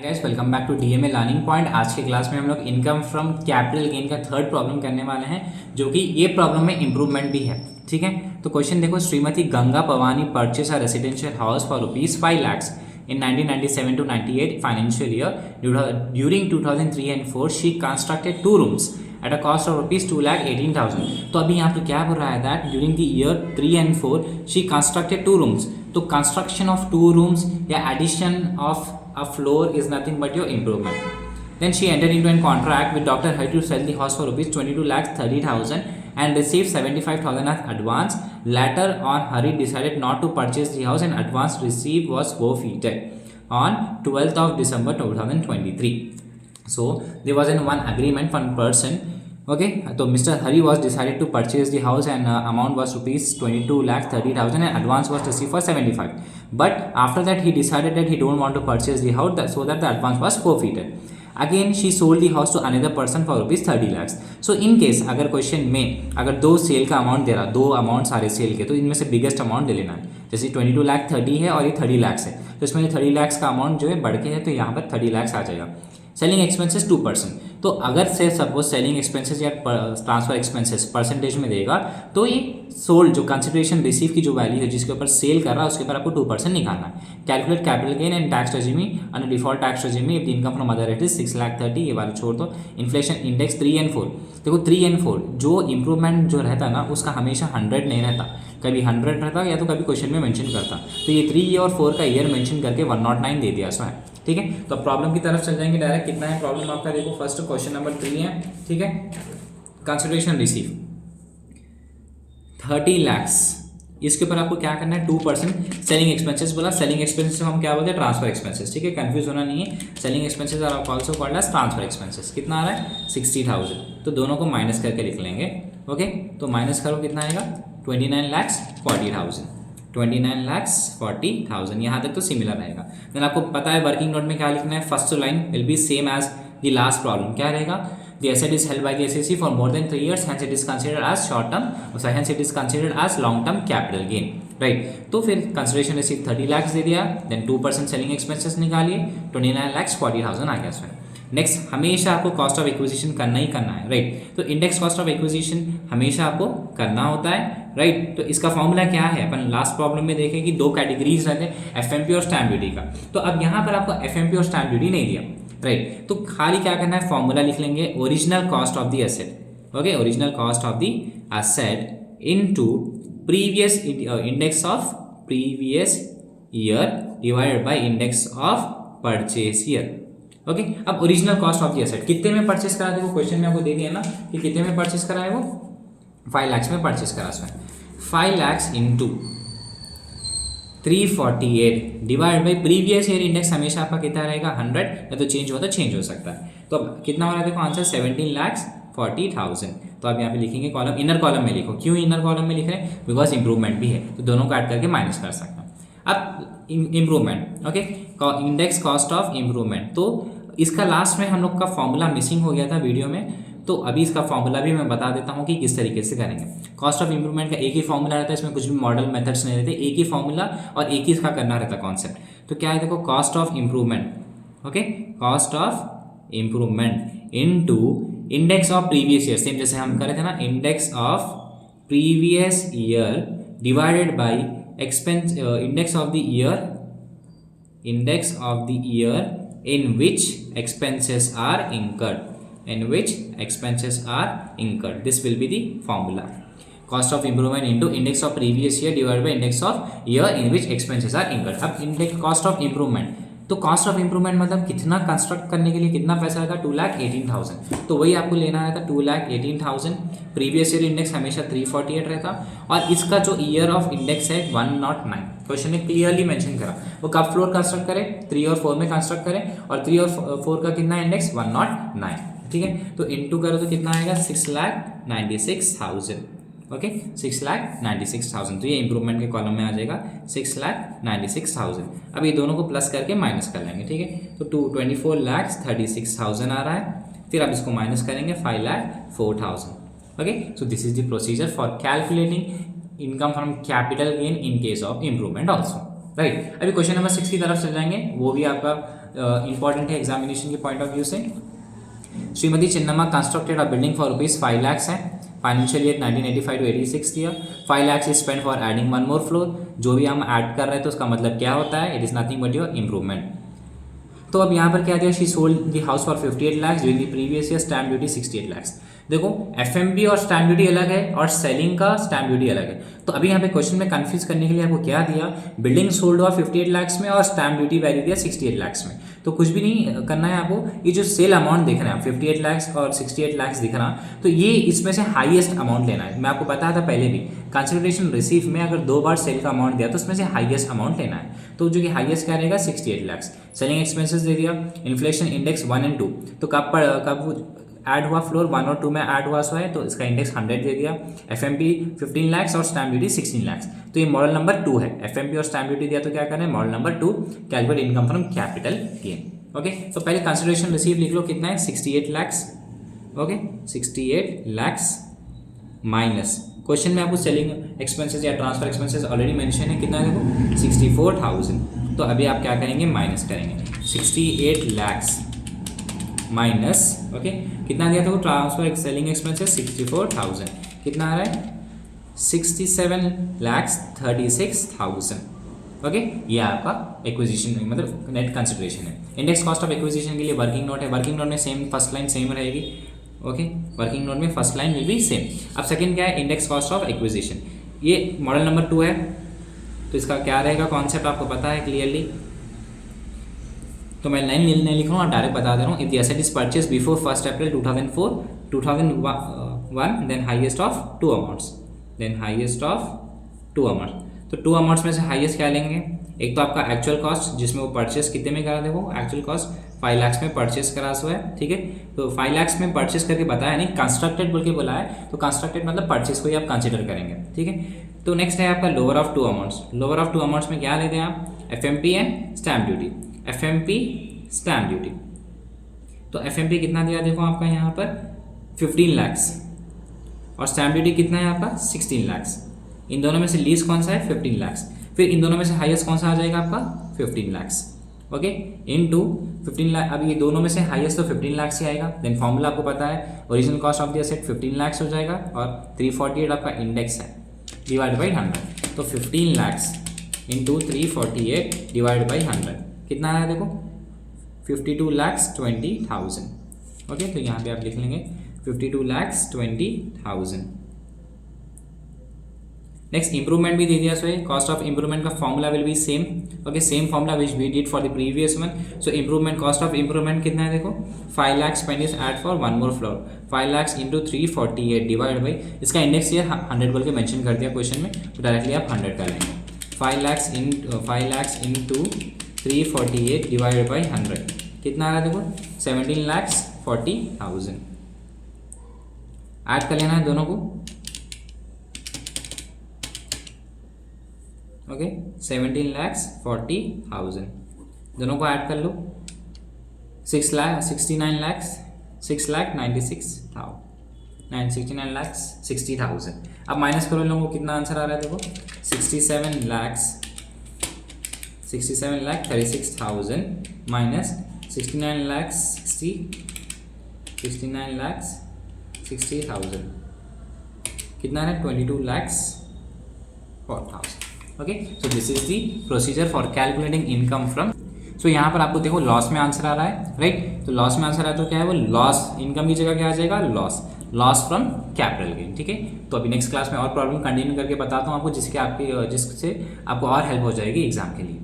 Guys welcome back to DMA learning point. आज के class में हम लोग इनकम फ्रॉम कैपिटल गेन का थर्ड प्रॉब्लम करने वाले हैं, जो कि ये प्रॉब्लम में इंप्रूवमेंट भी है। ठीक है, तो क्वेश्चन देखो। Shrimati Ganga Pavani purchase a residential house for ₹5 lakhs in 1997 to 98 financial year. During 2003 and 4 she constructed two rooms at a cost of ₹2,18,000. तो अभी यहाँ पे क्या बोल रहा है that during the year 3 and 4 she constructed two rooms. तो कंस्ट्रक्शन ऑफ टू रूम्स या addition of a floor is nothing but your improvement. Then she entered into a contract with Dr. Hari to sell the house for ₹22,30,000 and received 75,000 as advance. Later on, Hari decided not to purchase the house and advance received was forfeited on 12th of December 2023. So there was one agreement, one person. Okay, so Mr. Hari was decided to purchase the house and amount was ₹22,30,000 and advance was received for 75. But after that he decided that he don't want to purchase the house, so that the advance was forfeited. Again she sold the house to another person for ₹30 lakhs. So in case अगर question में अगर दो cell का amount दे रहा, दो amount सारे cell के, तो इनमें से बिगेस्ट अमाउंट ले लेना है। जैसे 22,30,000 है और ये 30 लाख है, तो इसमें 30 लाख का अमाउंट जो है बढ़ के है, तो यहाँ पर 30 लाख आ जाएगा। Selling expenses 2%। तो अगर से सपोज सेलिंग एक्सपेंसेस या ट्रांसफर एक्सपेंसेस परसेंटेज में देगा, तो ये सोल्ड जो कंसिडरेशन रिसीव की जो वैल्यू है जिसके ऊपर सेल कर रहा है उसके ऊपर आपको 2% निकालना है। Calculate capital gain and tax regime under default tax regime if the income from other it is 6,30,000। ये वाला छोड़ दो। Inflation index 3 and 4। देखो 3 and 4 जो इंप्रूवमेंट जो रहता है ना, उसका हमेशा 100 नहीं रहता, कभी 100 रहता या तो कभी क्वेश्चन में मेंशन करता। तो ये 3 और 4 का ईयर मेंशन करके 109 दे दिया इसमें। ठीक है, तो प्रॉब्लम की तरफ चल जाएंगे डायरेक्ट। कितना है प्रॉब्लम आपका, देखो फर्स्ट क्वेश्चन नंबर 3 है। ठीक है, कंसिडरेशन रिसीव 30 lakhs, इसके ऊपर आपको क्या करना है 2%। सेलिंग एक्सपेंसेस बोला, सेलिंग एक्सपेंसेस हम क्या बोलते हैं ट्रांसफर एक्सपेंसेस। ठीक है, कंफ्यूज होना नहीं है। Selling expenses are also called as transfer expenses. कितना आ रहा है 60,000, तो दोनों को माइनस करके लिख लेंगे। ओके, तो माइनस करो कितना आएगा 29,40,000। 29,40,000 यहाँ तक तो सिमिलर रहेगा। देन आपको पता है वर्किंग नोट में क्या लिखना है। First line will be same as the last problem. क्या रहेगा, the asset is held by the SSC for more than 3 years, hence it is considered as short term, hence it is considered as long term capital gain, right. तो फिर consideration receive 30 lakhs दे दिया, then 2% selling expenses निकालिए, 29,40,000 आ गया इसमें। Next, हमेशा आपको cost of acquisition करना ही करना है, राइट। तो इंडेक्स कॉस्ट ऑफ एक्विजिशन हमेशा आपको करना होता है, राइट। तो इसका फॉर्मूला क्या है, अपन लास्ट प्रॉब्लम में देखें कि दो कैटेगरीज रहते हैं, एफएमपी और स्टैम्प ड्यूटी का। तो अब यहाँ पर आपको एफएमपी और स्टैम्प ड्यूटी नहीं दिया, राइट। तो खाली क्या करना है, फॉर्मूला लिख लेंगे, original cost of the asset. Okay, original cost of the asset into previous index of previous year divided by index of purchase year. Okay, अब original cost of the asset कितने में परचेस करा, देखो question में आपको दे दिया ना कि कितने में परचेस करा है, वो 5 lakhs में परचेस करा। इसमें 5 lakhs into 348 divide by previous year index हमेशा आपका कितना रहेगा 100, या तो चेंज हुआ तो चेंज हो सकता है। तो अब कितना हो रहा है देखो आंसर 17,40,000। तो आप यहाँ पे लिखेंगे कॉलम, इनर कॉलम में लिखो। क्यों इनर कॉलम में लिख रहे हैं, बिकॉज इंप्रूवमेंट भी है, तो दोनों को ऐड करके माइनस कर सकते हैं। अब improvement, okay, index cost of improvement. तो इसका लास्ट में हम लोग का फॉर्मूला मिसिंग हो गया था वीडियो में, तो अभी इसका फॉर्मूला भी मैं बता देता हूँ कि किस तरीके से करेंगे। कॉस्ट ऑफ इंप्रूवमेंट का एक ही फॉर्मूला रहता है, इसमें कुछ भी मॉडल मेथड्स नहीं रहते, एक ही फॉर्मूला और एक ही इसका करना रहता है कॉन्सेप्ट। तो क्या है देखो, cost of improvement, okay, cost of improvement into index of previous year, same जैसे हम करे थे ना, index of previous year divided by expense index of the year, index of the year in which expenses are incurred, in which expenses are incurred. This will be the formula. Cost of improvement into index of previous year divided by index of year in which expenses are incurred. अब index cost of improvement, तो cost of improvement मतलब कितना construct करने के लिए कितना पैसा लगा 2,18,000, तो वही आपको लेना रहता 2,18,000। प्रीवियस ईयर इंडेक्स हमेशा 348 रहता, और इसका जो ईयर ऑफ इंडेक्स है 109। क्वेश्चन में क्लियरली मेंशन करा वो कब फ्लोर कंस्ट्रक्ट करे, 3 और 4 में कंस्ट्रक्ट करे, और 3 और 4 का कितना इंडेक्स 109। ठीक है, तो इंटू करो तो कितना आएगा 6,96,000। ओके, 6,96,000। तो ये इंप्रूवमेंट के कॉलम में आ जाएगा 6,96,000। अब ये दोनों को प्लस करके माइनस कर लेंगे। ठीक है, तो 24,36,000 आ रहा है, फिर आप इसको माइनस करेंगे 5,04,000। Okay, so this is the procedure for calculating income from capital gain in case of improvement also, right. अभी क्वेश्चन नंबर 6 की तरफ चल जाएंगे, वो भी आपका इंपॉर्टेंट है एग्जामिनेशन के पॉइंट ऑफ व्यू से। Shrimati Chinnamma constructed a building for ₹5 lakh है, फाइनेंशियल ईयर 1985 to 86 किया। 5 lakh is spend for adding 1 more floor. जो भी हम ऐड कर रहे हैं तो उसका मतलब क्या होता है, it is nothing but your improvement. तो अब यहाँ पर क्या दिया, she sold the house for 58 lakh during the previous year, stamp duty 68 lakh. देखो एफएमपी और स्टैम्प ड्यूटी अलग है और सेलिंग का स्टैम्प ड्यूटी अलग है। तो अभी यहाँ पे क्वेश्चन में कंफ्यूज करने के लिए आपको क्या दिया, बिल्डिंग सोल्ड हुआ 58 लाख में और स्टैम्प ड्यूटी वैल्यू दिया 68 लाख में। तो कुछ भी नहीं करना है आपको, ये जो सेल अमाउंट दिख रहा है 58 लाख और 68 लाख दिख रहा, तो ये इसमें से हाईएस्ट अमाउंट लेना है। मैं आपको बताया था पहले भी, कंसिडरेशन रिसीव में अगर 2 बार सेल का अमाउंट दिया तो उसमें से हाईएस्ट अमाउंट लेना है। तो जो कि हाईएस्ट क्या रहेगा 68 लाख। सेलिंग एक्सपेंसेस दे दिया, इन्फ्लेशन इंडेक्स 1 and 2, तो कब ऐड हुआ फ्लोर 1 और 2 में ऐड हुआ सो है, तो इसका इंडेक्स 100 दे दिया। एफएमपी 15 लाख और स्टैम्प ड्यूटी 16 लाख, तो ये मॉडल नंबर 2 है। एफएमपी और स्टैम्प ड्यूटी दिया तो क्या करें, model number 2 calculate income from capital gain. Okay, तो पहले कंसिडरेशन रिसीव लिख लो, कितना है 68 lakh. Okay, 68 lakh minus, question में आपको सेलिंग एक्सपेंसेस या ट्रांसफर एक्सपेंसेस ऑलरेडी मेंशन है, कितना है देखो 64,000। तो अभी आप क्या करेंगे, माइनस करेंगे 68 लाख माइनस, ओके कितना दिया था, ट्रांसफर सेलिंग एक्सपेंसेस 64,000, कितना आ रहा है 67,36,000। ओके, ये आपका एक्विजिशन मतलब नेट कंसिडरेशन है। इंडेक्स कॉस्ट ऑफ एक्विजिशन के लिए वर्किंग नोट है, वर्किंग नोट में सेम फर्स्ट लाइन सेम रहेगी। ओके, वर्किंग नोट में first line will be same. अब सेकंड क्या है, इंडेक्स कॉस्ट ऑफ एक्विजिशन, ये मॉडल नंबर 2 है, तो इसका क्या रहेगा कॉन्सेप्ट आपको पता है क्लियरली, तो मैं लाइन नहीं लिख रहा हूँ, डायरेक्ट बता दे रहा हूँ। If the asset is purchase before 1 April 2001 then highest of 2 amounts, then highest of 2 amounts. तो 2 अमाउंट्स में से हाईएस्ट क्या लेंगे, एक तो आपका एक्चुअल कॉस्ट जिसमें वो परचेस कितने में करा, देखो एक्चुअल कॉस्ट 5 लाख में परचेस करा हुआ है, ठीक है। तो 5 लाख में परचेस करके बताया नहीं, कंस्ट्रक्टेड बोल के बोला है, तो कंस्ट्रक्टेड मतलब परचेस को ही आप कंसिडर करेंगे, ठीक है। तो नेक्स्ट है आपका lower of 2 amounts. Lower of 2 amounts में क्या लेते हैं आप, FMP and stamp duty. FMP stamp duty, तो एफएमपी कितना दिया देखो आपका यहाँ पर 15 लाख और स्टैम्प ड्यूटी कितना है आपका 16 लाख। इन दोनों में से लीस्ट कौन सा है 15 लाख, फिर इन दोनों में से हाईएस्ट कौन सा आ जाएगा आपका 15 लाख। ओके, इनटू 15 लाख, अब ये दोनों में से हाईएस्ट तो 15 लाख से आएगा। देन फॉर्मूला आपको पता है, original cost of the asset 15 lakh हो जाएगा और 348 आपका इंडेक्स है, डिवाइड बाई 100। तो 15 लाख इंटू 348 डिवाइड बाई 100 कितना आया देखो 52,20,000। ओके, तो यहाँ पे आप लिख लेंगे 52,20,000। नेक्स्ट इंप्रूवमेंट भी दे दिया, सो कॉस्ट ऑफ इंप्रूवमेंट का formula will be same. Okay, same formula which we did for the previous one. So improvement, cost of improvement कितना है देखो 5 lakh spend is add for 1 more floor, 5 lakh into 348 divide by, इसका index ये 100 बोल के mention कर दिया क्वेश्चन में, तो डायरेक्टली आप 100 कर लेंगे। 5 लाख इंटू 348 डिवाइड बाई 100 कितना आ रहा है देखो 17,40,000। ऐड कर लेना है दोनों को। ओके, 17,40,000 दोनों को ऐड कर लो। 69,60,000। अब माइनस करो लोगों को, कितना आंसर आ रहा है देखो 67,36,000 माइनस 69,60,000 कितना है 22,04,000। Okay, so this is the procedure for calculating income from. So यहाँ पर आपको देखो लॉस में आंसर आ रहा है, राइट। तो लॉस में आंसर आया तो क्या है वो लॉस, इनकम की जगह क्या आ जाएगा लॉस फ्रॉम कैपिटल गेन, ठीक है। तो अभी नेक्स्ट क्लास में और प्रॉब्लम कंटिन्यू करके बताता हूँ आपको, जिससे आपको और हेल्प हो जाएगी एग्जाम के लिए।